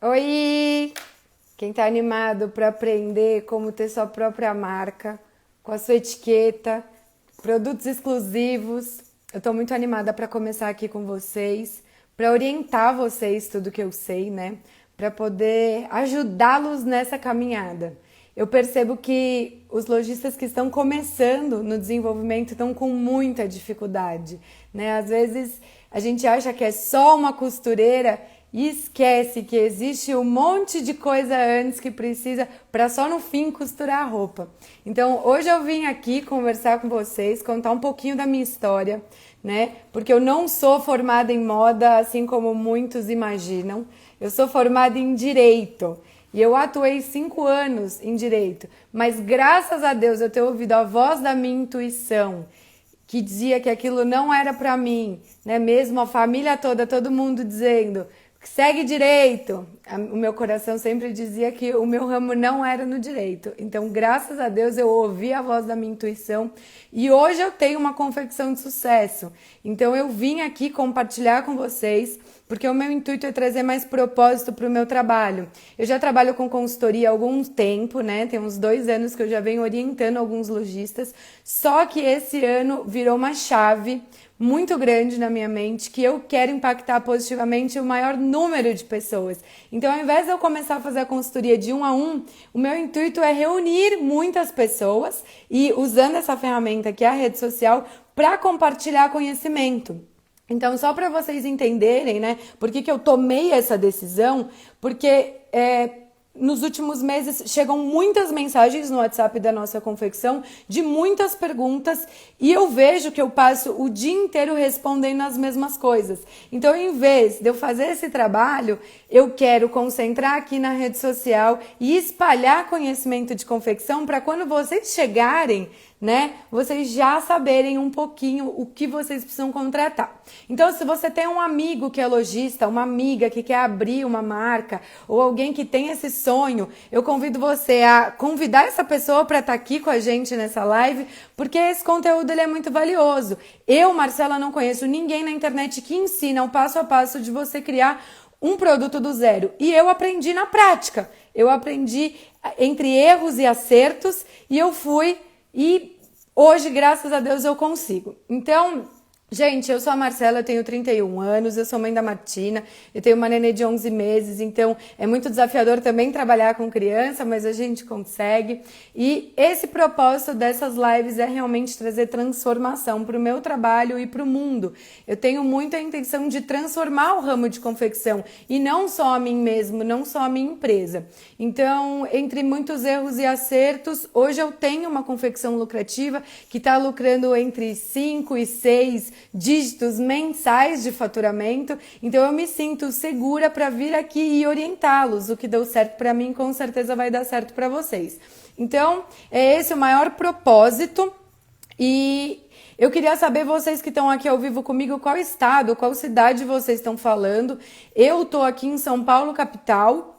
Oi! Quem tá animado para aprender como ter sua própria marca, com a sua etiqueta, produtos exclusivos, eu tô muito animada para começar aqui com vocês, para orientar vocês tudo que eu sei, né? Para poder ajudá-los nessa caminhada. Eu percebo que os lojistas que estão começando no desenvolvimento estão com muita dificuldade, né? Às vezes a gente acha que é só uma costureira e esquece que existe um monte de coisa antes que precisa para só no fim costurar a roupa. Então, hoje eu vim aqui conversar com vocês, contar um pouquinho da minha história, né? Porque eu não sou formada em moda, assim como muitos imaginam. Eu sou formada em direito. E eu atuei 5 anos em direito, mas graças a Deus eu tenho ouvido a voz da minha intuição, que dizia que aquilo não era para mim, né? Mesmo a família toda, todo mundo dizendo, segue direito. O meu coração sempre dizia que o meu ramo não era no direito. Então, graças a Deus, eu ouvi a voz da minha intuição e hoje eu tenho uma confecção de sucesso. Então, eu vim aqui compartilhar com vocês, porque o meu intuito é trazer mais propósito para o meu trabalho. Eu já trabalho com consultoria há algum tempo, né? Tem uns 2 anos que eu já venho orientando alguns lojistas, só que esse ano virou uma chave muito grande na minha mente que eu quero impactar positivamente o maior número de pessoas. Então, ao invés de eu começar a fazer a consultoria de um a um, o meu intuito é reunir muitas pessoas e usando essa ferramenta que é a rede social para compartilhar conhecimento. Então, só para vocês entenderem, né, por que eu tomei essa decisão, porque nos últimos meses chegam muitas mensagens no WhatsApp da nossa confecção, de muitas perguntas, e eu vejo que eu passo o dia inteiro respondendo as mesmas coisas. Então, em vez de eu fazer esse trabalho, eu quero concentrar aqui na rede social e espalhar conhecimento de confecção para quando vocês chegarem, né, vocês já saberem um pouquinho o que vocês precisam contratar. Então, se você tem um amigo que é lojista, uma amiga que quer abrir uma marca, ou alguém que tem esse sonho, eu convido você a convidar essa pessoa para estar aqui com a gente nessa live, porque esse conteúdo ele é muito valioso. Eu, Marcela, não conheço ninguém na internet que ensina o passo a passo de você criar um produto do zero. E eu aprendi na prática. Eu aprendi entre erros e acertos e eu fui e hoje, graças a Deus, eu consigo. Então, gente, eu sou a Marcela, eu tenho 31 anos, eu sou mãe da Martina, eu tenho uma nenê de 11 meses, então é muito desafiador também trabalhar com criança, mas a gente consegue. E esse propósito dessas lives é realmente trazer transformação para o meu trabalho e para o mundo. Eu tenho muita intenção de transformar o ramo de confecção e não só a mim mesmo, não só a minha empresa. Então, entre muitos erros e acertos, hoje eu tenho uma confecção lucrativa que está lucrando entre 5 e 6 dígitos mensais de faturamento, então eu me sinto segura para vir aqui e orientá-los. O que deu certo para mim, com certeza vai dar certo para vocês. Então, é esse o maior propósito e eu queria saber, vocês que estão aqui ao vivo comigo, qual estado, qual cidade vocês estão falando. Eu estou aqui em São Paulo, capital.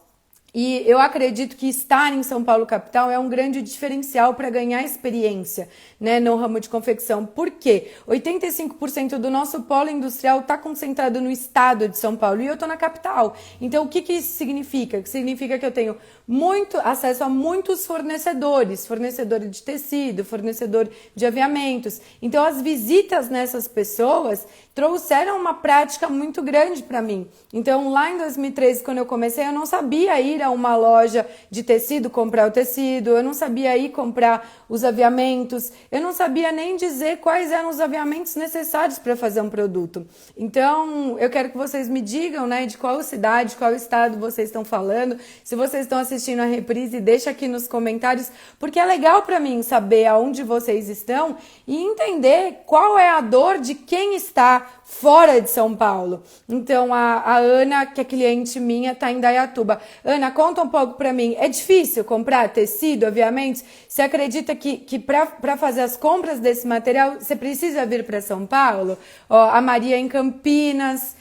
E eu acredito que estar em São Paulo capital é um grande diferencial para ganhar experiência, né, no ramo de confecção. Por quê? 85% do nosso polo industrial está concentrado no estado de São Paulo e eu estou na capital. Então, o que isso significa? Significa que eu tenho muito acesso a muitos fornecedores, fornecedor de tecido, fornecedor de aviamentos. Então, as visitas nessas pessoas trouxeram uma prática muito grande para mim. Então, lá em 2013, quando eu comecei, eu não sabia ir a uma loja de tecido comprar o tecido, eu não sabia ir comprar os aviamentos, eu não sabia nem dizer quais eram os aviamentos necessários para fazer um produto. Então, eu quero que vocês me digam, né, de qual cidade, qual estado vocês estão falando. Se vocês estão assistindo a reprise, deixa aqui nos comentários, porque é legal para mim saber aonde vocês estão e entender qual é a dor de quem está fora de São Paulo. Então, a Ana, que é cliente minha, está em Dayatuba. Ana, conta um pouco para mim. É difícil comprar tecido, aviamentos? Você acredita que para fazer as compras desse material, você precisa vir para São Paulo? Ó, a Maria em Campinas.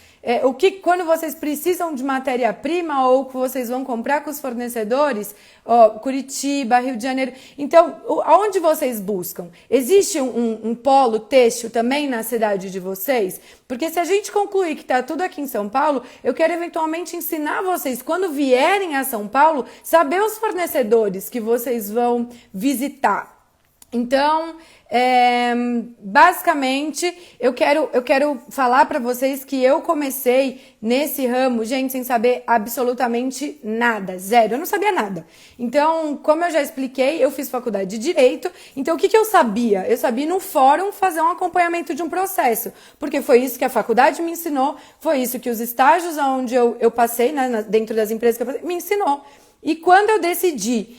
Quando vocês precisam de matéria-prima ou que vocês vão comprar com os fornecedores, ó, Curitiba, Rio de Janeiro. Então, aonde vocês buscam? Existe um polo têxtil também na cidade de vocês? Porque se a gente concluir que está tudo aqui em São Paulo, eu quero eventualmente ensinar vocês, quando vierem a São Paulo, saber os fornecedores que vocês vão visitar. Então, basicamente, eu quero falar para vocês que eu comecei nesse ramo, gente, sem saber absolutamente nada, zero, eu não sabia nada. Então, como eu já expliquei, eu fiz faculdade de Direito, então o que eu sabia? Eu sabia no fórum fazer um acompanhamento de um processo, porque foi isso que a faculdade me ensinou, foi isso que os estágios onde eu passei, né, dentro das empresas que eu passei, me ensinou. E quando eu decidi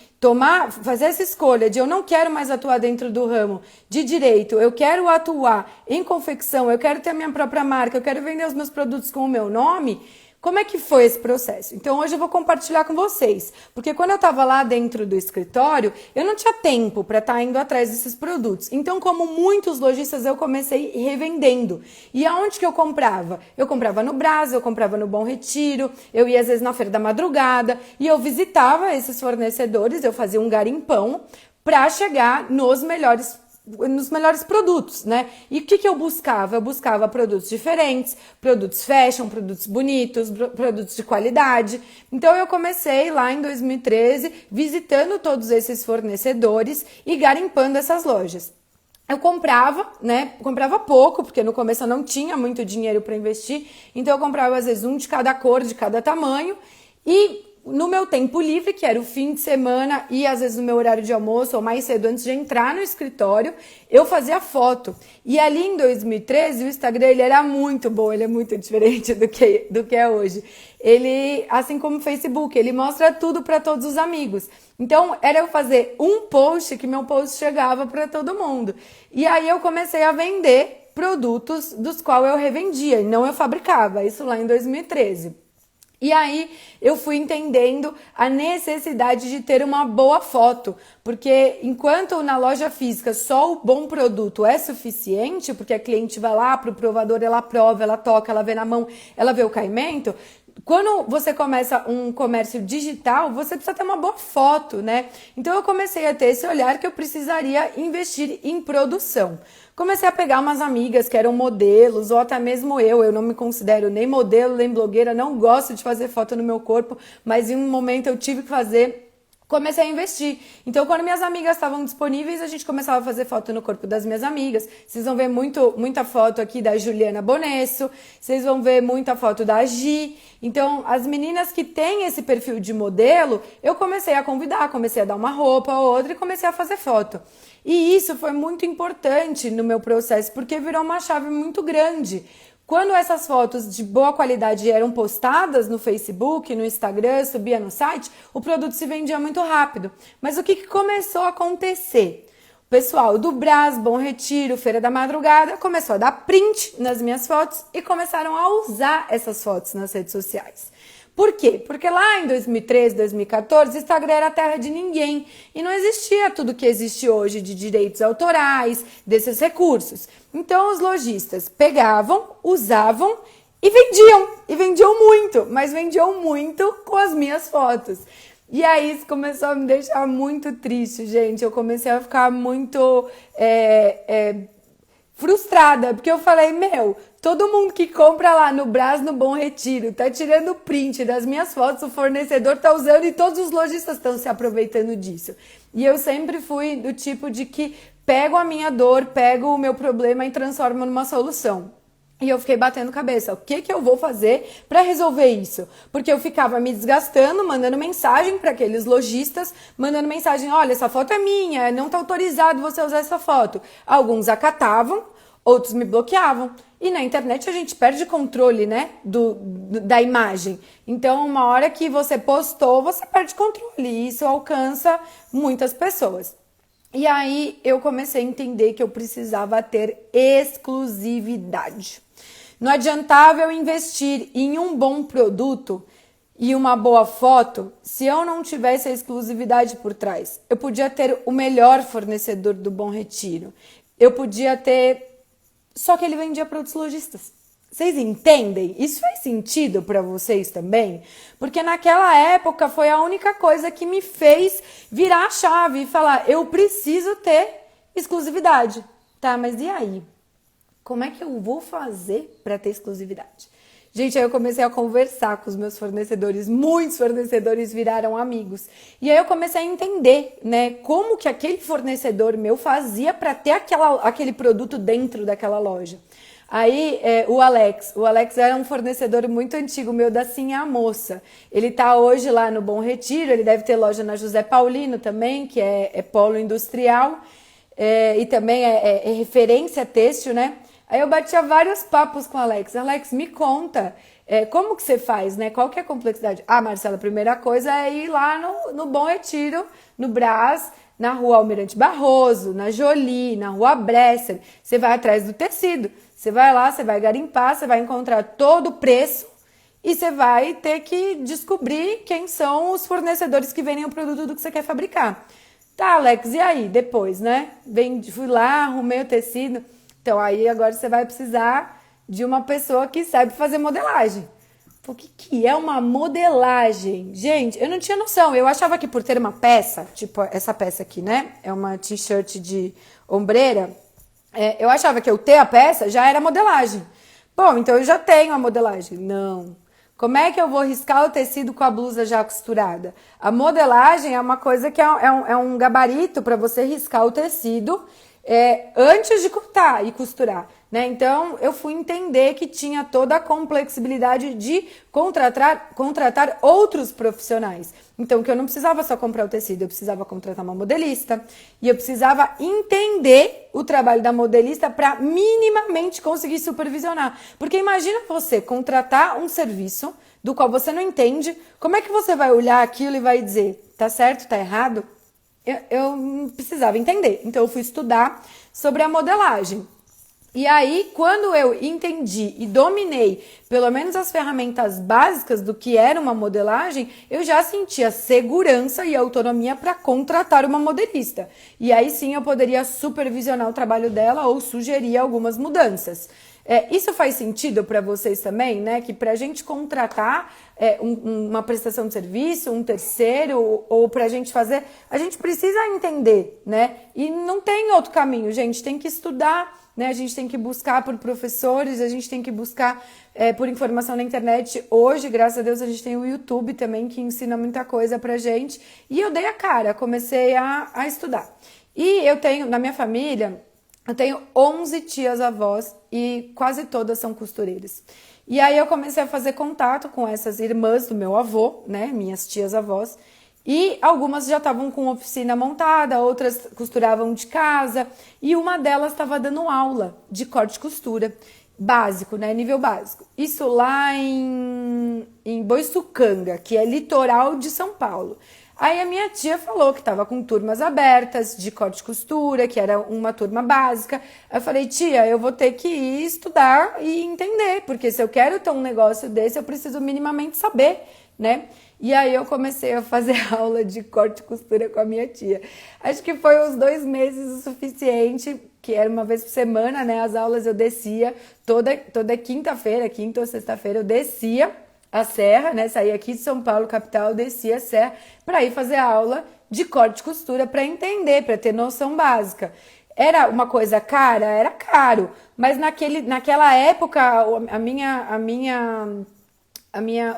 fazer essa escolha de eu não quero mais atuar dentro do ramo de direito, eu quero atuar em confecção, eu quero ter a minha própria marca, eu quero vender os meus produtos com o meu nome, como é que foi esse processo? Então hoje eu vou compartilhar com vocês, porque quando eu estava lá dentro do escritório, eu não tinha tempo para estar indo atrás desses produtos. Então, como muitos lojistas, eu comecei revendendo. E aonde que eu comprava? Eu comprava no Brás, eu comprava no Bom Retiro, eu ia às vezes na Feira da Madrugada e eu visitava esses fornecedores, eu fazia um garimpão para chegar nos melhores produtos, né? E o que eu buscava? Eu buscava produtos diferentes, produtos fashion, produtos bonitos, produtos de qualidade. Então eu comecei lá em 2013 visitando todos esses fornecedores e garimpando essas lojas. Eu comprava, né? Comprava pouco, porque no começo eu não tinha muito dinheiro para investir, então eu comprava às vezes um de cada cor, de cada tamanho e no meu tempo livre, que era o fim de semana e às vezes no meu horário de almoço ou mais cedo antes de entrar no escritório, eu fazia foto. E ali em 2013 o Instagram ele era muito bom, ele é muito diferente do que é hoje. Ele, assim como o Facebook, ele mostra tudo para todos os amigos. Então era eu fazer um post que meu post chegava para todo mundo. E aí eu comecei a vender produtos dos quais eu revendia, e não eu fabricava, isso lá em 2013. E aí eu fui entendendo a necessidade de ter uma boa foto, porque enquanto na loja física só o bom produto é suficiente, porque a cliente vai lá pro provador, ela prova, ela toca, ela vê na mão, ela vê o caimento, quando você começa um comércio digital, você precisa ter uma boa foto, né? Então eu comecei a ter esse olhar que eu precisaria investir em produção. Comecei a pegar umas amigas que eram modelos, ou até mesmo eu não me considero nem modelo, nem blogueira, não gosto de fazer foto no meu corpo, mas em um momento eu tive que fazer. Comecei a investir. Então, quando minhas amigas estavam disponíveis, a gente começava a fazer foto no corpo das minhas amigas. Vocês vão ver muita foto aqui da Juliana Bonesso, vocês vão ver muita foto da Gi. Então, as meninas que têm esse perfil de modelo, eu comecei a convidar, comecei a dar uma roupa ou outra e comecei a fazer foto. E isso foi muito importante no meu processo, porque virou uma chave muito grande. Quando essas fotos de boa qualidade eram postadas no Facebook, no Instagram, subia no site, o produto se vendia muito rápido. Mas o que começou a acontecer? O pessoal do Brás, Bom Retiro, Feira da Madrugada começou a dar print nas minhas fotos e começaram a usar essas fotos nas redes sociais. Por quê? Porque lá em 2013, 2014, o Instagram era a terra de ninguém e não existia tudo que existe hoje de direitos autorais, desses recursos. Então, os lojistas pegavam, usavam e vendiam muito, mas vendiam muito com as minhas fotos. E aí isso começou a me deixar muito triste, gente. Eu comecei a ficar muito frustrada, porque eu falei, todo mundo que compra lá no Brás, no Bom Retiro, tá tirando print das minhas fotos, o fornecedor tá usando e todos os lojistas estão se aproveitando disso. E eu sempre fui do tipo de que pego a minha dor, pego o meu problema e transformo numa solução. E eu fiquei batendo cabeça, o que eu vou fazer para resolver isso? Porque eu ficava me desgastando, mandando mensagem para aqueles lojistas, mandando mensagem, olha, essa foto é minha, não está autorizado você usar essa foto. Alguns acatavam, outros me bloqueavam. E na internet a gente perde controle, né, da imagem. Então, uma hora que você postou, você perde controle. E isso alcança muitas pessoas. E aí eu comecei a entender que eu precisava ter exclusividade. Não adiantava eu investir em um bom produto e uma boa foto se eu não tivesse a exclusividade por trás. Eu podia ter o melhor fornecedor do Bom Retiro. Eu podia ter... Só que ele vendia para outros lojistas. Vocês entendem? Isso faz sentido para vocês também? Porque naquela época foi a única coisa que me fez virar a chave e falar, eu preciso ter exclusividade. Tá, mas e aí? Como é que eu vou fazer para ter exclusividade? Gente, aí eu comecei a conversar com os meus fornecedores, muitos fornecedores viraram amigos. E aí eu comecei a entender, né, como que aquele fornecedor meu fazia para ter aquele produto dentro daquela loja. Aí, o Alex era um fornecedor muito antigo meu da Sim a Moça. Ele tá hoje lá no Bom Retiro, ele deve ter loja na José Paulino também, que é polo industrial, e também é referência têxtil, né? Aí eu batia vários papos com o Alex. Alex, me conta, como que você faz, né? Qual que é a complexidade? Ah, Marcela, a primeira coisa é ir lá no Bom Retiro, no Brás, na rua Almirante Barroso, na Jolie, na rua Bresser. Você vai atrás do tecido. Você vai lá, você vai garimpar, você vai encontrar todo o preço e você vai ter que descobrir quem são os fornecedores que vendem o produto do que você quer fabricar. Tá, Alex, e aí? Depois, né? Fui lá, arrumei o tecido. Então, aí agora você vai precisar de uma pessoa que sabe fazer modelagem. O que é uma modelagem? Gente, eu não tinha noção. Eu achava que por ter uma peça, tipo essa peça aqui, né? É uma t-shirt de ombreira. Eu achava que eu ter a peça já era modelagem. Bom, então eu já tenho a modelagem. Não. Como é que eu vou riscar o tecido com a blusa já costurada? A modelagem é uma coisa que é um gabarito para você riscar o tecido antes de cortar e costurar, né? Então, eu fui entender que tinha toda a complexibilidade de contratar outros profissionais. Então, que eu não precisava só comprar o tecido, eu precisava contratar uma modelista e eu precisava entender o trabalho da modelista para minimamente conseguir supervisionar. Porque imagina você contratar um serviço do qual você não entende, como é que você vai olhar aquilo e vai dizer, tá certo, tá errado? Eu precisava entender. Então, eu fui estudar sobre a modelagem. E aí, quando eu entendi e dominei pelo menos as ferramentas básicas do que era uma modelagem, eu já sentia segurança e autonomia para contratar uma modelista. E aí sim eu poderia supervisionar o trabalho dela ou sugerir algumas mudanças. Isso faz sentido para vocês também, né? Que para a gente contratar uma prestação de serviço, um terceiro, ou para a gente fazer, a gente precisa entender, né? E não tem outro caminho, gente. Tem que estudar, né? A gente tem que buscar por professores, a gente tem que buscar por informação na internet. Hoje, graças a Deus, a gente tem o YouTube também que ensina muita coisa pra gente. E eu dei a cara, comecei a estudar. E eu tenho, na minha família, eu tenho 11 tias-avós e quase todas são costureiras. E aí eu comecei a fazer contato com essas irmãs do meu avô, né, minhas tias-avós, e algumas já estavam com oficina montada, outras costuravam de casa, e uma delas estava dando aula de corte e costura, básico, né, nível básico. Isso lá em Boiçucanga, que é litoral de São Paulo. Aí a minha tia falou que estava com turmas abertas de corte e costura, que era uma turma básica. Eu falei, tia, eu vou ter que ir estudar e entender, porque se eu quero ter um negócio desse, eu preciso minimamente saber, né? E aí eu comecei a fazer aula de corte e costura com a minha tia. Acho que foi uns 2 meses o suficiente, que era uma vez por semana, né? As aulas eu descia toda quinta-feira, quinta ou sexta-feira eu descia a serra, né? Saía aqui de São Paulo, capital, descia a serra para ir fazer aula de corte e costura para entender, para ter noção básica. Era uma coisa cara? Era caro, mas naquela época o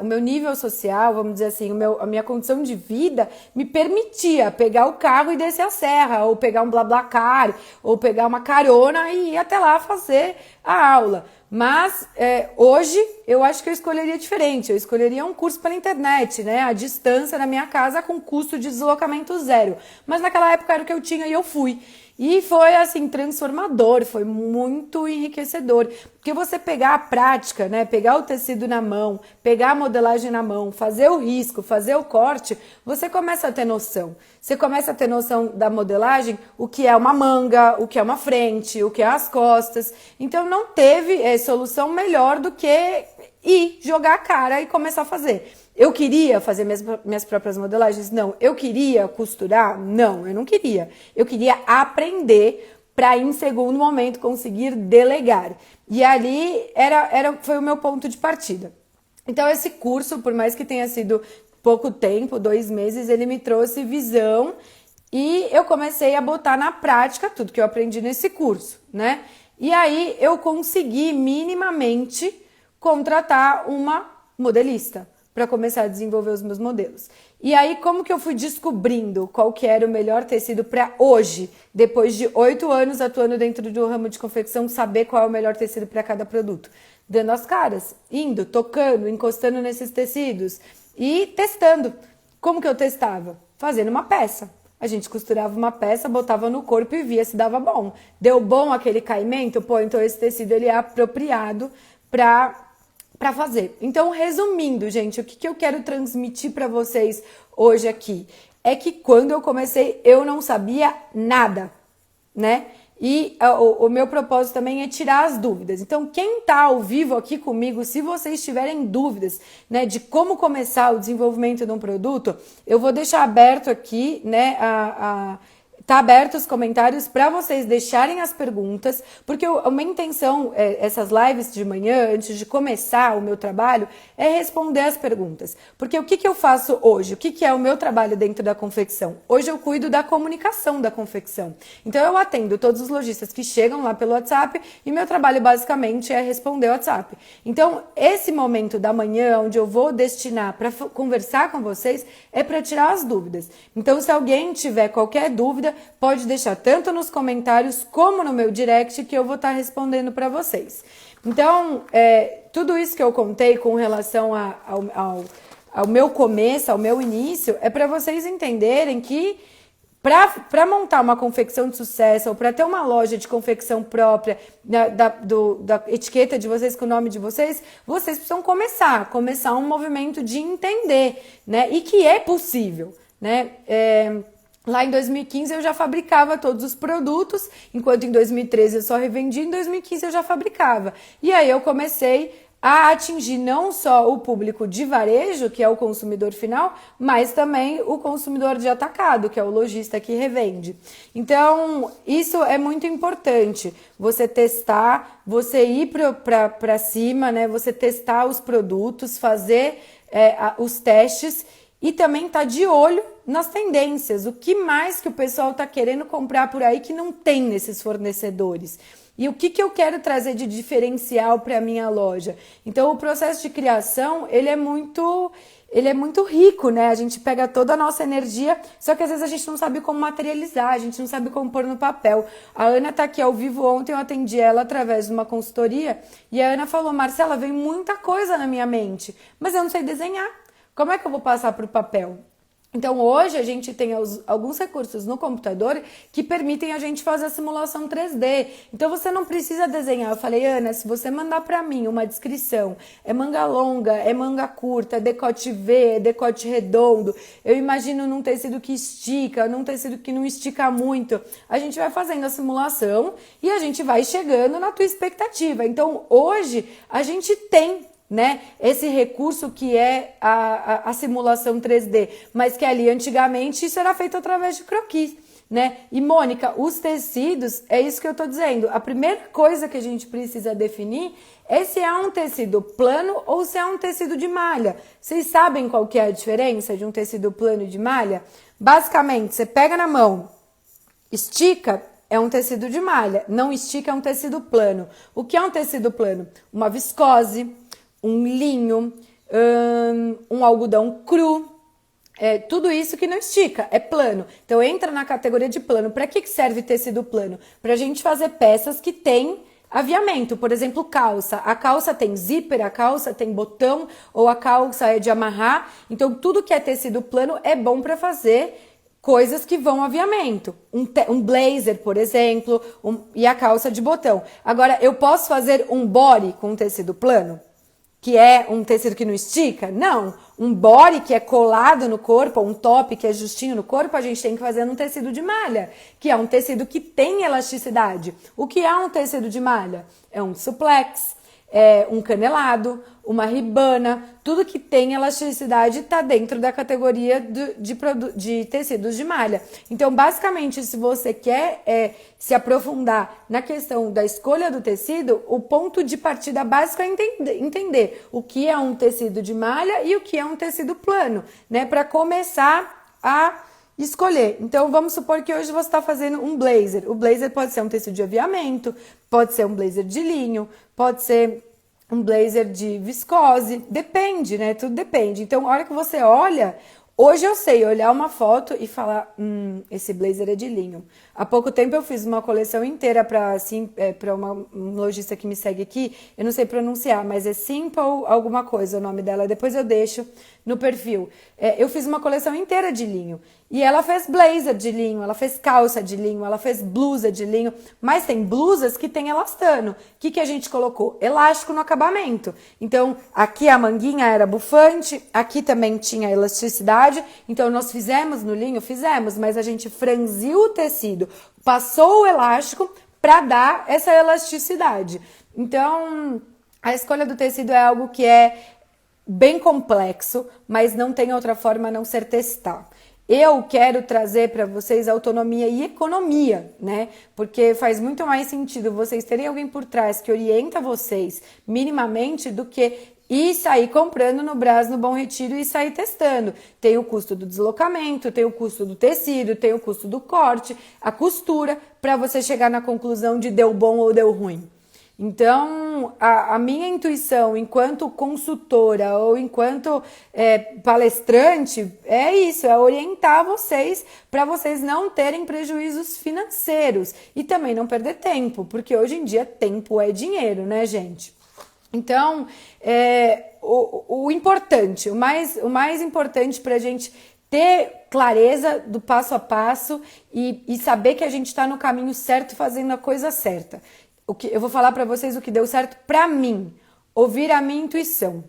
meu nível social, vamos dizer assim, a minha condição de vida me permitia pegar o carro e descer a serra, ou pegar um BlaBlaCar, ou pegar uma carona e ir até lá fazer a aula. Mas hoje eu acho que eu escolheria diferente, eu escolheria um curso pela internet, né? A distância da minha casa com custo de deslocamento zero. Mas naquela época era o que eu tinha e eu fui. E foi assim, transformador, foi muito enriquecedor. Porque você pegar a prática, né? Pegar o tecido na mão, pegar a modelagem na mão, fazer o risco, fazer o corte, você começa a ter noção. Você começa a ter noção da modelagem, o que é uma manga, o que é uma frente, o que é as costas. Então não teve solução melhor do que ir jogar a cara e começar a fazer. Eu queria fazer minhas próprias modelagens? Não. Eu queria costurar? Não, eu não queria. Eu queria aprender para em segundo momento conseguir delegar. E ali foi o meu ponto de partida. Então esse curso, por mais que tenha sido pouco tempo, 2 meses, ele me trouxe visão e eu comecei a botar na prática tudo que eu aprendi nesse curso, né? E aí eu consegui minimamente contratar uma modelista para começar a desenvolver os meus modelos. E aí, como que eu fui descobrindo qual que era o melhor tecido para hoje, depois de 8 anos atuando dentro do ramo de confecção, saber qual é o melhor tecido para cada produto? Dando as caras, indo, tocando, encostando nesses tecidos e testando. Como que eu testava? Fazendo uma peça. A gente costurava uma peça, botava no corpo e via se dava bom. Deu bom aquele caimento? Pô, então esse tecido ele é apropriado para fazer. Então, resumindo, gente, o que eu quero transmitir para vocês hoje aqui é que quando eu comecei, eu não sabia nada, né? E o meu propósito também é tirar as dúvidas. Então, quem está ao vivo aqui comigo, se vocês tiverem dúvidas, né, de como começar o desenvolvimento de um produto, eu vou deixar aberto aqui, né, tá aberto os comentários para vocês deixarem as perguntas, porque a minha intenção, essas lives de manhã, antes de começar o meu trabalho, é responder as perguntas. Porque o que eu faço hoje? O que é o meu trabalho dentro da confecção? Hoje eu cuido da comunicação da confecção. Então eu atendo todos os lojistas que chegam lá pelo WhatsApp e meu trabalho basicamente é responder o WhatsApp. Então esse momento da manhã, onde eu vou destinar para conversar com vocês, é para tirar as dúvidas. Então se alguém tiver qualquer dúvida, pode deixar tanto nos comentários como no meu direct que eu vou estar respondendo para vocês. Então, tudo isso que eu contei com relação ao meu começo, ao meu início, é para vocês entenderem que para montar uma confecção de sucesso ou para ter uma loja de confecção própria da etiqueta de vocês com o nome de vocês precisam começar um movimento de entender, né? E que é possível, né? Lá em 2015 eu já fabricava todos os produtos, enquanto em 2013 eu só revendia, em 2015 eu já fabricava. E aí eu comecei a atingir não só o público de varejo, que é o consumidor final, mas também o consumidor de atacado, que é o lojista que revende. Então, isso é muito importante, você testar, você ir para cima, né? Você testar os produtos, fazer os testes e também tá de olho nas tendências, o que mais que o pessoal tá querendo comprar por aí que não tem nesses fornecedores. E o que eu quero trazer de diferencial para a minha loja? Então, o processo de criação, ele é muito rico, né? A gente pega toda a nossa energia, só que às vezes a gente não sabe como materializar, a gente não sabe como pôr no papel. A Ana tá aqui ao vivo, ontem eu atendi ela através de uma consultoria e a Ana falou, Marcela, vem muita coisa na minha mente, mas eu não sei desenhar. Como é que eu vou passar para o papel? Então, hoje a gente tem alguns recursos no computador que permitem a gente fazer a simulação 3D. Então, você não precisa desenhar. Eu falei, Ana, se você mandar para mim uma descrição, é manga longa, é manga curta, é decote V, é decote redondo, eu imagino num tecido que estica, num tecido que não estica muito. A gente vai fazendo a simulação e a gente vai chegando na tua expectativa. Então, hoje, a gente tem, né, esse recurso que é a simulação 3D, mas que ali antigamente isso era feito através de croquis, né? E Mônica, os tecidos, é isso que eu tô dizendo, a primeira coisa que a gente precisa definir é se é um tecido plano ou se é um tecido de malha. Vocês sabem qual que é a diferença de um tecido plano e de malha? Basicamente, você pega na mão, estica, é um tecido de malha, não estica, é um tecido plano. O que é um tecido plano? Uma viscose, um linho, um algodão cru, tudo isso que não estica, é plano. Então entra na categoria de plano. Para que serve tecido plano? Para a gente fazer peças que têm aviamento, por exemplo, calça. A calça tem zíper, a calça tem botão, ou a calça é de amarrar. Então tudo que é tecido plano é bom para fazer coisas que vão aviamento. Um blazer, por exemplo, e a calça de botão. Agora, eu posso fazer um body com tecido plano? Que é um tecido que não estica? Não. Um body que é colado no corpo, um top que é justinho no corpo, a gente tem que fazer num tecido de malha, que é um tecido que tem elasticidade. O que é um tecido de malha? É um suplex, é um canelado, uma Ribana, tudo que tem elasticidade está dentro da categoria de tecidos de malha. Então, basicamente, se você quer se aprofundar na questão da escolha do tecido, o ponto de partida básico é entender o que é um tecido de malha e o que é um tecido plano, né? Para começar a escolher. Então, vamos supor que hoje você está fazendo um blazer. O blazer pode ser um tecido de aviamento, pode ser um blazer de linho, pode ser um blazer de viscose, depende, né? Tudo depende. Então, a hora que você olha, hoje eu sei olhar uma foto e falar, esse blazer é de linho. Há pouco tempo eu fiz uma coleção inteira para uma lojista que me segue aqui, eu não sei pronunciar, mas é Simple alguma coisa o nome dela, depois eu deixo no perfil. Eu fiz uma coleção inteira de linho. E ela fez blazer de linho, ela fez calça de linho, ela fez blusa de linho, mas tem blusas que tem elastano. O que a gente colocou? Elástico no acabamento. Então, aqui a manguinha era bufante, aqui também tinha elasticidade. Então, nós fizemos no linho? Fizemos, mas a gente franziu o tecido, passou o elástico para dar essa elasticidade. Então, a escolha do tecido é algo que é bem complexo, mas não tem outra forma a não ser testar. Eu quero trazer para vocês autonomia e economia, né? Porque faz muito mais sentido vocês terem alguém por trás que orienta vocês minimamente do que ir sair comprando no Brás, no Bom Retiro e sair testando. Tem o custo do deslocamento, tem o custo do tecido, tem o custo do corte, a costura, para você chegar na conclusão de deu bom ou deu ruim. Então, a minha intuição enquanto consultora ou enquanto palestrante é isso, é orientar vocês para vocês não terem prejuízos financeiros e também não perder tempo, porque hoje em dia tempo é dinheiro, né, gente? Então, o importante, o mais importante para a gente ter clareza do passo a passo e saber que a gente está no caminho certo, fazendo a coisa certa. Eu vou falar para vocês o que deu certo para mim, ouvir a minha intuição.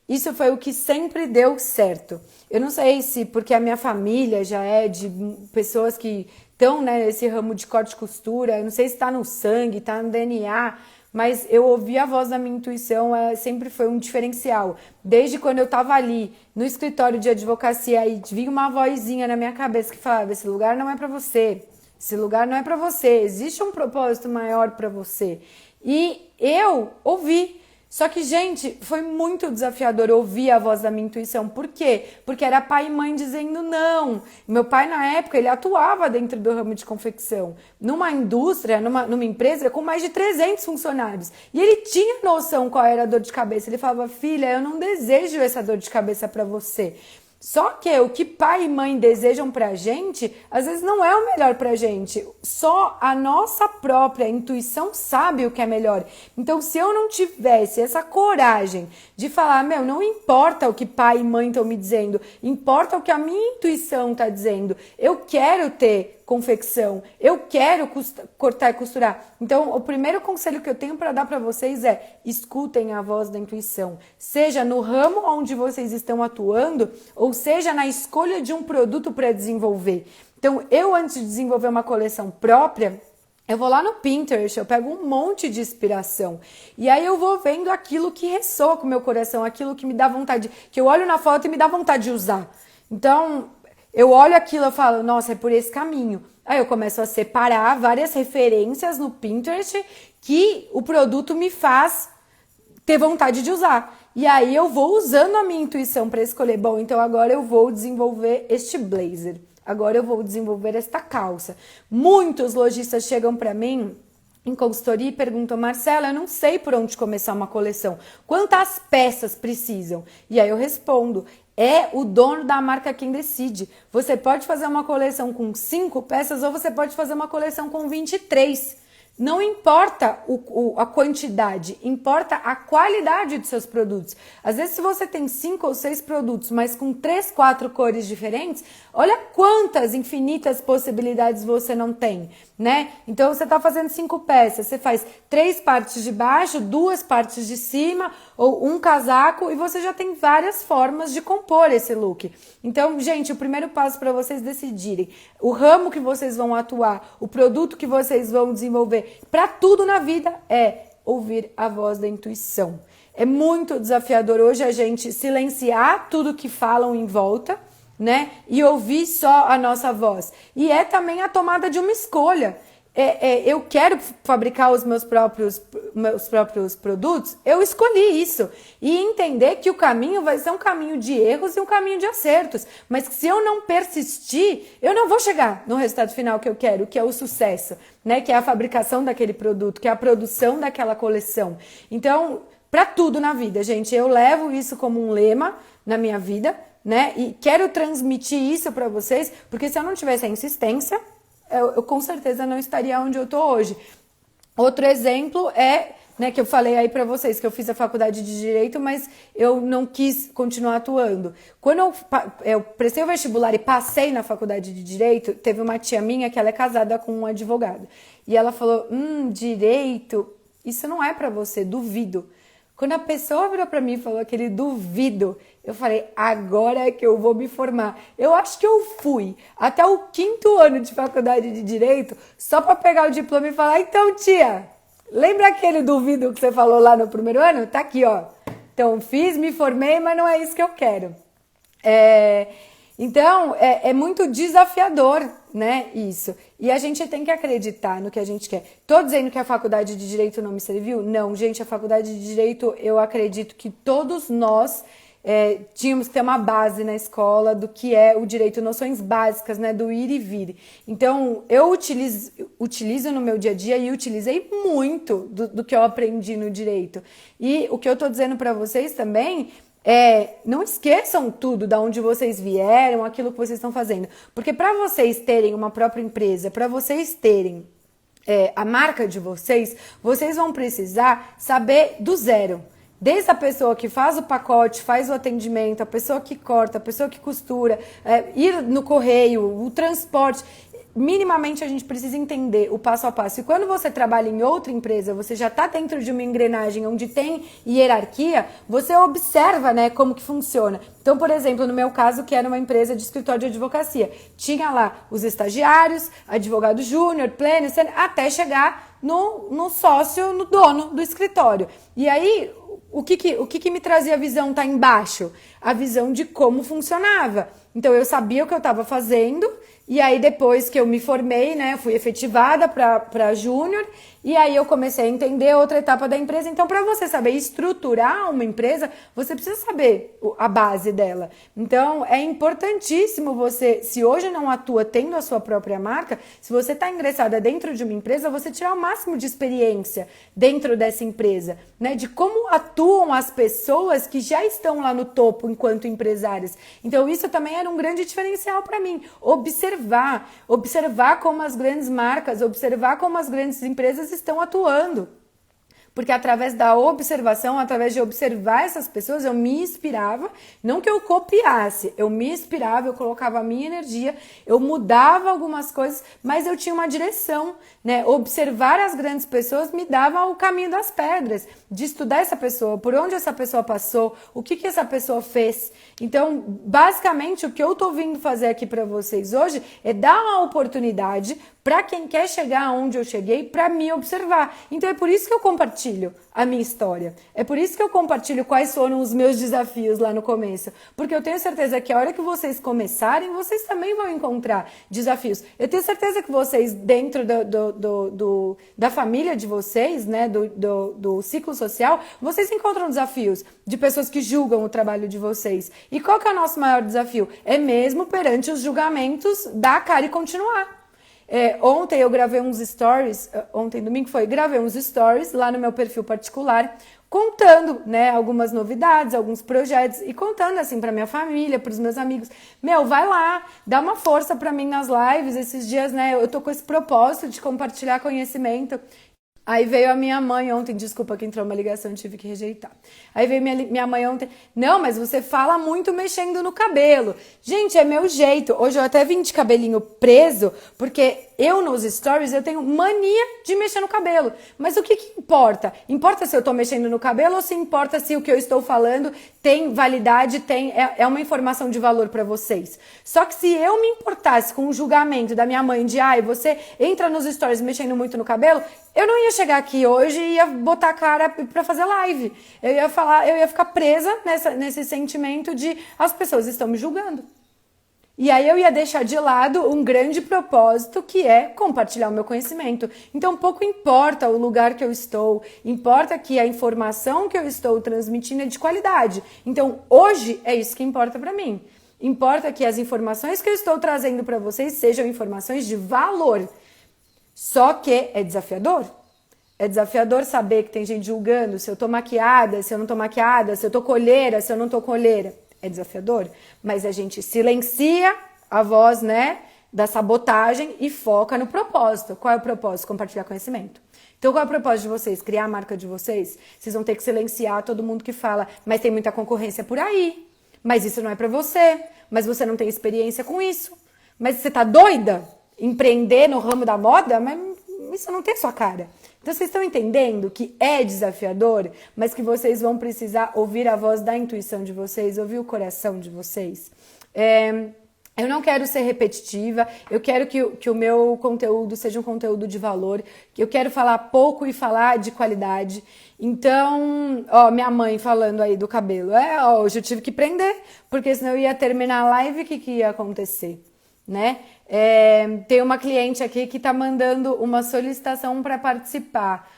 Isso foi o que sempre deu certo. Eu não sei se porque a minha família já é de pessoas que estão, né, nesse ramo de corte e costura, eu não sei se está no sangue, está no DNA, mas eu ouvi a voz da minha intuição, sempre foi um diferencial. Desde quando eu estava ali no escritório de advocacia e vinha uma vozinha na minha cabeça que falava, esse lugar não é para você. Esse lugar não é para você, existe um propósito maior para você. E eu ouvi. Só que, gente, foi muito desafiador ouvir a voz da minha intuição. Por quê? Porque era pai e mãe dizendo não. Meu pai, na época, ele atuava dentro do ramo de confecção. Numa indústria, numa empresa com mais de 300 funcionários. E ele tinha noção qual era a dor de cabeça. Ele falava, filha, eu não desejo essa dor de cabeça para você. Só que o que pai e mãe desejam pra gente, às vezes não é o melhor pra gente. Só a nossa própria intuição sabe o que é melhor. Então, se eu não tivesse essa coragem de falar, não importa o que pai e mãe estão me dizendo, importa o que a minha intuição está dizendo. Eu quero ter confecção, eu quero cortar e costurar. Então, o primeiro conselho que eu tenho para dar para vocês é escutem a voz da intuição, seja no ramo onde vocês estão atuando, ou seja na escolha de um produto para desenvolver. Então, eu antes de desenvolver uma coleção própria, eu vou lá no Pinterest, eu pego um monte de inspiração e aí eu vou vendo aquilo que ressoa com o meu coração, aquilo que me dá vontade, que eu olho na foto e me dá vontade de usar. Então, eu olho aquilo e falo, nossa, é por esse caminho. Aí eu começo a separar várias referências no Pinterest que o produto me faz ter vontade de usar. E aí eu vou usando a minha intuição para escolher, bom, então agora eu vou desenvolver este blazer. Agora eu vou desenvolver esta calça. Muitos lojistas chegam para mim em consultoria e perguntam, Marcela, eu não sei por onde começar uma coleção. Quantas peças precisam? E aí eu respondo, é o dono da marca quem decide. Você pode fazer uma coleção com 5 peças ou você pode fazer uma coleção com 23. Não importa a quantidade, importa a qualidade dos seus produtos. Às vezes, se você tem 5 ou 6 produtos, mas com 3, 4 cores diferentes, olha quantas infinitas possibilidades você não tem, né? Então, você está fazendo 5 peças, você faz 3 partes de baixo, 2 partes de cima, ou um casaco, e você já tem várias formas de compor esse look. Então, gente, o primeiro passo para vocês decidirem o ramo que vocês vão atuar, o produto que vocês vão desenvolver, para tudo na vida é ouvir a voz da intuição. É muito desafiador hoje a gente silenciar tudo que falam em volta, né? E ouvir só a nossa voz. E é também a tomada de uma escolha. Eu quero fabricar os meus próprios produtos, eu escolhi isso. E entender que o caminho vai ser um caminho de erros e um caminho de acertos. Mas que se eu não persistir, eu não vou chegar no resultado final que eu quero, que é o sucesso, né? Que é a fabricação daquele produto, que é a produção daquela coleção. Então, para tudo na vida, gente, eu levo isso como um lema na minha vida, né? E quero transmitir isso para vocês, porque se eu não tivesse a insistência, eu com certeza não estaria onde eu tô hoje. Outro exemplo é, né, que eu falei aí para vocês, que eu fiz a faculdade de Direito, mas eu não quis continuar atuando. Quando eu prestei o vestibular e passei na faculdade de Direito, teve uma tia minha que ela é casada com um advogado. E ela falou, Direito, isso não é para você, duvido. Quando a pessoa virou para mim e falou aquele duvido, eu falei, agora é que eu vou me formar. Eu acho que eu fui até o 5º ano de faculdade de Direito só para pegar o diploma e falar, então tia, lembra aquele duvido que você falou lá no 1º ano? Tá aqui, ó. Então fiz, me formei, mas não é isso que eu quero. Então, é muito desafiador, né, isso. E a gente tem que acreditar no que a gente quer. Tô dizendo que a faculdade de Direito não me serviu? Não, gente, a faculdade de Direito, eu acredito que todos nós tínhamos que ter uma base na escola do que é o direito, noções básicas, né, do ir e vir. Então, eu utilizo no meu dia a dia e utilizei muito do que eu aprendi no direito. E o que eu tô dizendo para vocês também não esqueçam tudo da onde vocês vieram, aquilo que vocês estão fazendo. Porque para vocês terem uma própria empresa, para vocês terem a marca de vocês, vocês vão precisar saber do zero. Desde a pessoa que faz o pacote, faz o atendimento, a pessoa que corta, a pessoa que costura, ir no correio, o transporte. Minimamente a gente precisa entender o passo a passo. E quando você trabalha em outra empresa, você já está dentro de uma engrenagem onde tem hierarquia, você observa, né, como que funciona. Então, por exemplo, no meu caso, que era uma empresa de escritório de advocacia, tinha lá os estagiários, advogado júnior, pleno, até chegar no sócio, no dono do escritório. E aí, o que me trazia a visão tá embaixo? A visão de como funcionava. Então, eu sabia o que eu estava fazendo. E aí, depois que eu me formei, né, fui efetivada para júnior, e aí eu comecei a entender outra etapa da empresa. Então, para você saber estruturar uma empresa, você precisa saber a base dela. Então, é importantíssimo você, se hoje não atua tendo a sua própria marca, se você está ingressada dentro de uma empresa, você tirar o máximo de experiência dentro dessa empresa, né, de como atuam as pessoas que já estão lá no topo enquanto empresárias. Então, isso também era um grande diferencial para mim. Observar como as grandes marcas, observar como as grandes empresas estão atuando. Porque através da observação, através de observar essas pessoas, eu me inspirava, não que eu copiasse, eu me inspirava, eu colocava a minha energia, eu mudava algumas coisas, mas eu tinha uma direção, né? Observar as grandes pessoas me dava o caminho das pedras, de estudar essa pessoa, por onde essa pessoa passou, o que essa pessoa fez. Então, basicamente, o que eu tô vindo fazer aqui para vocês hoje é dar uma oportunidade para quem quer chegar onde eu cheguei, para me observar. Então é por isso que eu compartilho a minha história. É por isso que eu compartilho quais foram os meus desafios lá no começo. Porque eu tenho certeza que a hora que vocês começarem, vocês também vão encontrar desafios. Eu tenho certeza que vocês, dentro da família de vocês, né, do ciclo social, vocês encontram desafios de pessoas que julgam o trabalho de vocês. E qual que é o nosso maior desafio? É mesmo perante os julgamentos dar a cara e continuar. Ontem eu gravei uns stories, ontem domingo gravei uns stories lá no meu perfil particular, contando, né, algumas novidades, alguns projetos e contando assim pra minha família, pros meus amigos. Vai lá, dá uma força pra mim nas lives esses dias, né, eu tô com esse propósito de compartilhar conhecimento. Aí veio a minha mãe ontem, desculpa que entrou uma ligação, eu tive que rejeitar. Aí veio minha mãe ontem, não, mas você fala muito mexendo no cabelo. Gente, é meu jeito. Hoje eu até vim de cabelinho preso, porque eu nos stories, eu tenho mania de mexer no cabelo. Mas o que que importa? Importa se eu tô mexendo no cabelo ou se importa se o que eu estou falando tem validade, é uma informação de valor para vocês. Só que se eu me importasse com o julgamento da minha mãe de, ai, você entra nos stories mexendo muito no cabelo, eu não ia chegar aqui hoje e ia botar a cara pra fazer live. Eu ia ficar presa nesse sentimento de as pessoas estão me julgando. E aí eu ia deixar de lado um grande propósito que é compartilhar o meu conhecimento. Então pouco importa o lugar que eu estou, importa que a informação que eu estou transmitindo é de qualidade. Então hoje é isso que importa para mim. Importa que as informações que eu estou trazendo para vocês sejam informações de valor. Só que é desafiador. É desafiador saber que tem gente julgando se eu tô maquiada, se eu não tô maquiada, se eu tô colheira, se eu não tô colheira. É desafiador, mas a gente silencia a voz, né, da sabotagem e foca no propósito. Qual é o propósito? Compartilhar conhecimento. Então, qual é o propósito de vocês? Criar a marca de vocês? Vocês vão ter que silenciar todo mundo que fala, mas tem muita concorrência por aí. Mas isso não é pra você. Mas você não tem experiência com isso. Mas você tá doida? Empreender no ramo da moda? Mas isso não tem sua cara. Então, vocês estão entendendo que é desafiador, mas que vocês vão precisar ouvir a voz da intuição de vocês, ouvir o coração de vocês. Eu não quero ser repetitiva, eu quero que o meu conteúdo seja um conteúdo de valor, que eu quero falar pouco e falar de qualidade. Então, ó, minha mãe falando aí do cabelo. Hoje eu tive que prender, porque senão eu ia terminar a live, o que ia acontecer? Né? Tem uma cliente aqui que tá mandando uma solicitação para participar.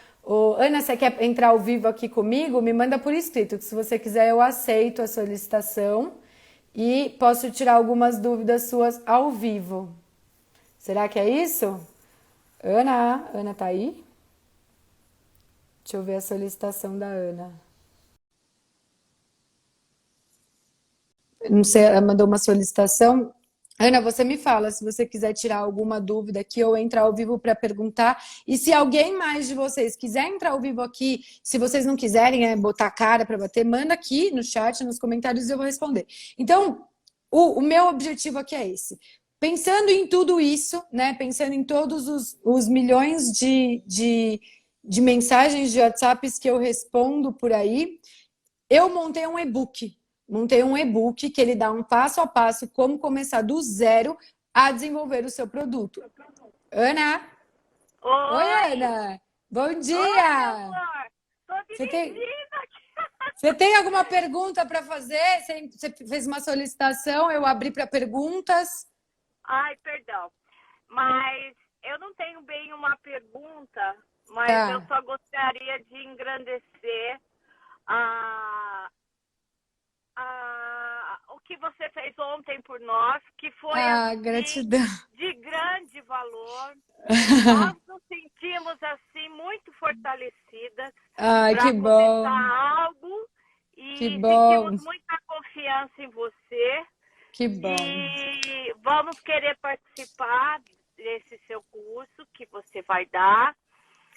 Ana, você quer entrar ao vivo aqui comigo? Me manda por escrito, que se você quiser eu aceito a solicitação e posso tirar algumas dúvidas suas ao vivo. Será que é isso? Ana tá aí? Deixa eu ver a solicitação da Ana. Não sei, ela mandou uma solicitação. Ana, você me fala se você quiser tirar alguma dúvida aqui ou entrar ao vivo para perguntar. E se alguém mais de vocês quiser entrar ao vivo aqui, se vocês não quiserem botar a cara para bater, manda aqui no chat, nos comentários e eu vou responder. Então, o meu objetivo aqui é esse. Pensando em tudo isso, né? Pensando em todos os milhões de mensagens de WhatsApps que eu respondo por aí, eu montei um e-book. Montei um e-book que ele dá um passo a passo como começar do zero a desenvolver o seu produto. Ana? Oi, Ana! Bom dia! Oi, meu amor! Tô Você tem alguma pergunta para fazer? Você fez uma solicitação, eu abri para perguntas. Ai, perdão. Mas eu não tenho bem uma pergunta, mas eu Tá. só gostaria de engrandecer o que você fez ontem por nós, que foi assim Gratidão. de grande valor. Nós nos sentimos assim muito fortalecidas Que para bom. começar algo Que e sentimos bom. muita confiança em você Que bom. e vamos querer participar desse seu curso que você vai dar.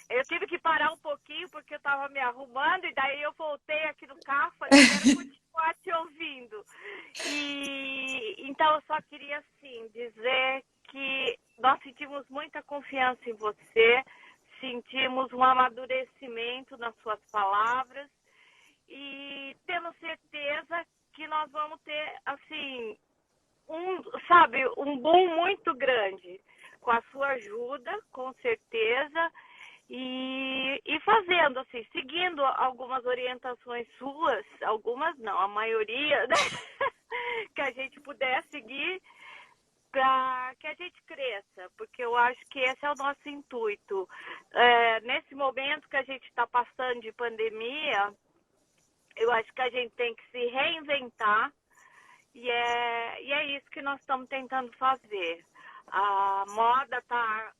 Eu tive que parar um pouquinho porque eu estava me arrumando e daí eu voltei aqui no carro, falei, quero continuar te ouvindo. E então eu só queria assim dizer que nós sentimos muita confiança em você, sentimos um amadurecimento nas suas palavras e temos certeza que nós vamos ter assim um boom muito grande com a sua ajuda, com certeza. E fazendo, assim, seguindo algumas orientações suas, algumas não, a maioria, né? Que a gente puder seguir para que a gente cresça, porque eu acho que esse é o nosso intuito. Nesse momento que a gente está passando de pandemia, eu acho que a gente tem que se reinventar e é isso que nós estamos tentando fazer. A moda está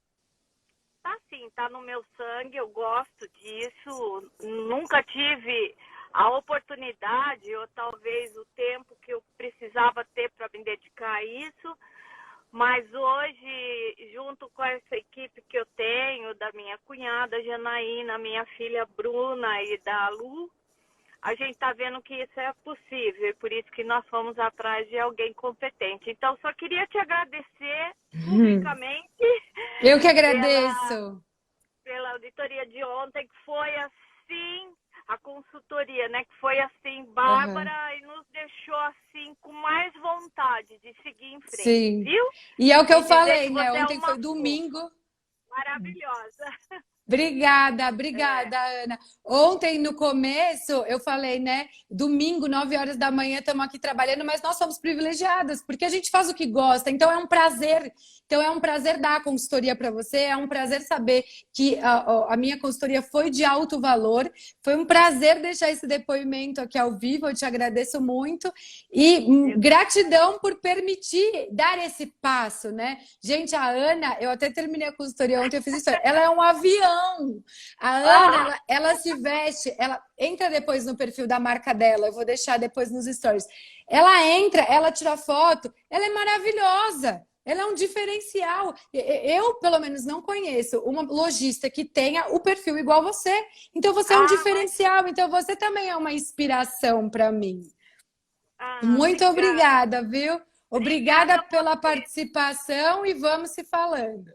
assim, tá no meu sangue, eu gosto disso. Nunca tive a oportunidade ou talvez o tempo que eu precisava ter para me dedicar a isso. Mas hoje, junto com essa equipe que eu tenho, da minha cunhada Janaína, minha filha Bruna e da Lu, a gente está vendo que isso é possível e por isso que nós fomos atrás de alguém competente. Então, só queria te agradecer publicamente Eu que pela, agradeço. pela auditoria de ontem, que foi assim, a consultoria, né? Que foi assim, Aham. bárbara e nos deixou assim com mais vontade de seguir em frente, Sim. viu? E é o que eu E dizer que falei, né? você é Ontem uma foi fofa, domingo. maravilhosa. Obrigada, É. obrigada, Ana. Ontem, no começo, eu falei, né? Domingo, 9 horas da manhã, estamos aqui trabalhando, mas nós somos privilegiadas, porque a gente faz o que gosta, então é um prazer. Então, é um prazer dar a consultoria para você, é um prazer saber que a minha consultoria foi de alto valor. Foi um prazer deixar esse depoimento aqui ao vivo, eu te agradeço muito. E gratidão por permitir dar esse passo, né? Gente, a Ana, eu até terminei a consultoria ontem, eu fiz isso. Ela é um avião. A Ana, Ah, ela se veste, ela entra depois no perfil da marca dela, eu vou deixar depois nos stories. Ela entra, ela tira foto, ela é maravilhosa. Ela é um diferencial. Eu, pelo menos, não conheço uma lojista que tenha o perfil igual você. Então, você é um mas diferencial. Então, você também é uma inspiração para mim. Muito obrigada. obrigada, viu? Obrigada Obrigada a pela você. participação e vamos se falando.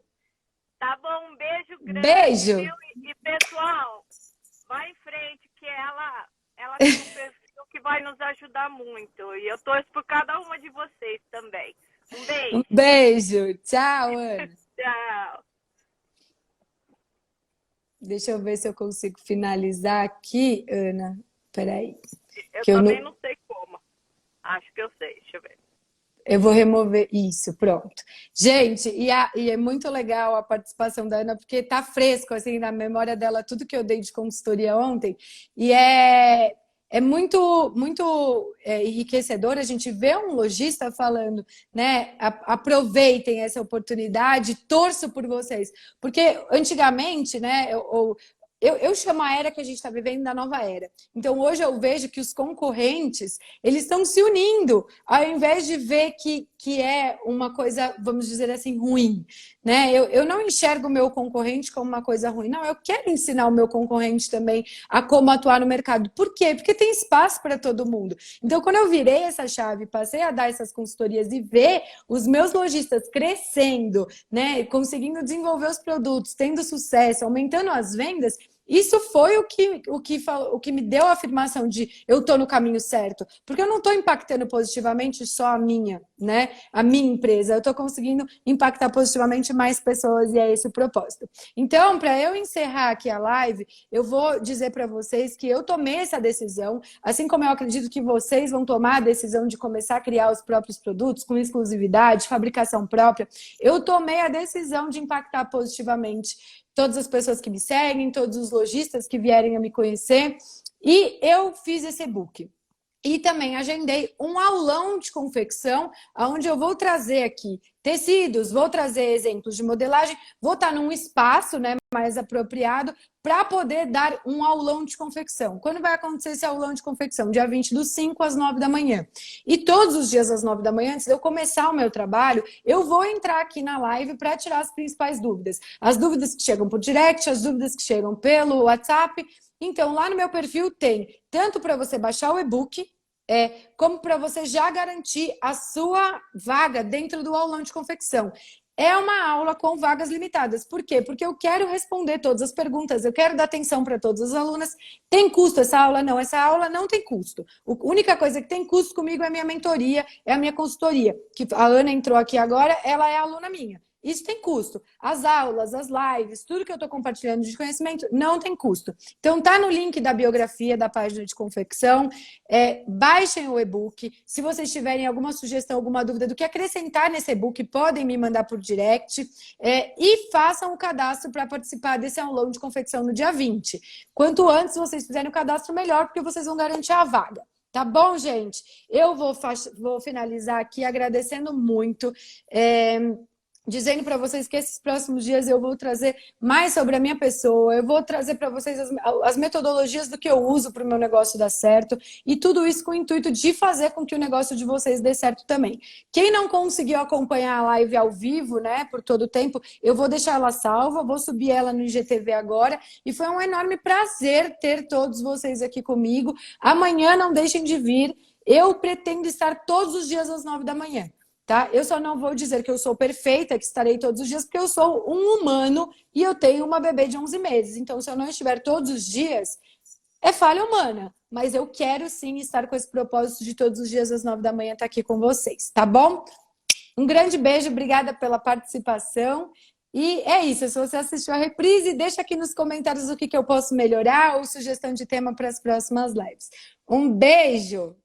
Tá bom, um beijo grande, Beijo! viu? E pessoal, vai em frente que ela tem um perfil que vai nos ajudar muito. E eu torço por cada uma de vocês também. Um Um beijo. beijo! Tchau, Ana! Tchau. Deixa eu ver se eu consigo finalizar aqui, Ana. Peraí, Eu que eu também não. não sei como. Acho que eu sei, deixa eu ver. Eu vou remover isso, pronto. Gente, e é muito legal a participação da Ana, porque tá fresco, assim, na memória dela, tudo que eu dei de consultoria ontem, e é muito enriquecedor a gente ver um lojista falando, né? Aproveitem essa oportunidade, torço por vocês. Porque antigamente, né, eu chamo a era que a gente está vivendo da nova era. Então, hoje eu vejo que os concorrentes, eles estão se unindo, ao invés de ver que é uma coisa, vamos dizer assim, ruim. Né? Eu não enxergo o meu concorrente como uma coisa ruim. Não, eu quero ensinar o meu concorrente também a como atuar no mercado. Por quê? Porque tem espaço para todo mundo. Então, quando eu virei essa chave, passei a dar essas consultorias e ver os meus lojistas crescendo, né? Conseguindo desenvolver os produtos, tendo sucesso, aumentando as vendas, isso foi o que me deu a afirmação de eu estou no caminho certo. Porque eu não estou impactando positivamente só né? A minha empresa. Eu estou conseguindo impactar positivamente mais pessoas e é esse o propósito. Então, para eu encerrar aqui a live, eu vou dizer para vocês que eu tomei essa decisão, assim como eu acredito que vocês vão tomar a decisão de começar a criar os próprios produtos com exclusividade, fabricação própria. Eu tomei a decisão de impactar positivamente todas as pessoas que me seguem, todos os lojistas que vierem a me conhecer. E eu fiz esse e-book. E também agendei um aulão de confecção, onde eu vou trazer aqui tecidos, vou trazer exemplos de modelagem, vou estar num espaço, né, mais apropriado para poder dar um aulão de confecção. Quando vai acontecer esse aulão de confecção? Dia 20/5 às 9 da manhã. E todos os dias às 9 da manhã, antes de eu começar o meu trabalho, eu vou entrar aqui na live para tirar as principais dúvidas. As dúvidas que chegam por direct, as dúvidas que chegam pelo WhatsApp. Então, lá no meu perfil tem tanto para você baixar o e-book, como para você já garantir a sua vaga dentro do aulão de confecção. É uma aula com vagas limitadas. Por quê? Porque eu quero responder todas as perguntas, eu quero dar atenção para todas as alunas. Tem custo essa aula? Não, essa aula não tem custo. A única coisa que tem custo comigo é a minha mentoria, é a minha consultoria. Que a Ana entrou aqui agora, ela é aluna minha. Isso tem custo. As aulas, as lives, tudo que eu estou compartilhando de conhecimento não tem custo. Então, tá no link da biografia da página de confecção. Baixem o e-book. Se vocês tiverem alguma sugestão, alguma dúvida do que acrescentar nesse e-book, podem me mandar por direct. E façam o cadastro para participar desse aulão de confecção no dia 20. Quanto antes vocês fizerem o cadastro, melhor, porque vocês vão garantir a vaga. Tá bom, gente? Eu vou finalizar aqui agradecendo muito. dizendo para vocês que esses próximos dias eu vou trazer mais sobre a minha pessoa, eu vou trazer para vocês as metodologias do que eu uso para o meu negócio dar certo, e tudo isso com o intuito de fazer com que o negócio de vocês dê certo também. Quem não conseguiu acompanhar a live ao vivo, né, por todo o tempo, eu vou deixar ela salva, vou subir ela no IGTV agora, e foi um enorme prazer ter todos vocês aqui comigo. Amanhã não deixem de vir, eu pretendo estar todos os dias às 9 da manhã. Tá? Eu só não vou dizer que eu sou perfeita, que estarei todos os dias, porque eu sou um humano e eu tenho uma bebê de 11 meses. Então, se eu não estiver todos os dias, é falha humana. Mas eu quero sim estar com esse propósito de todos os dias às 9 da manhã estar aqui com vocês, tá bom? Um grande beijo, obrigada pela participação. E é isso, se você assistiu a reprise, deixa aqui nos comentários o que eu posso melhorar ou sugestão de tema para as próximas lives. Um beijo!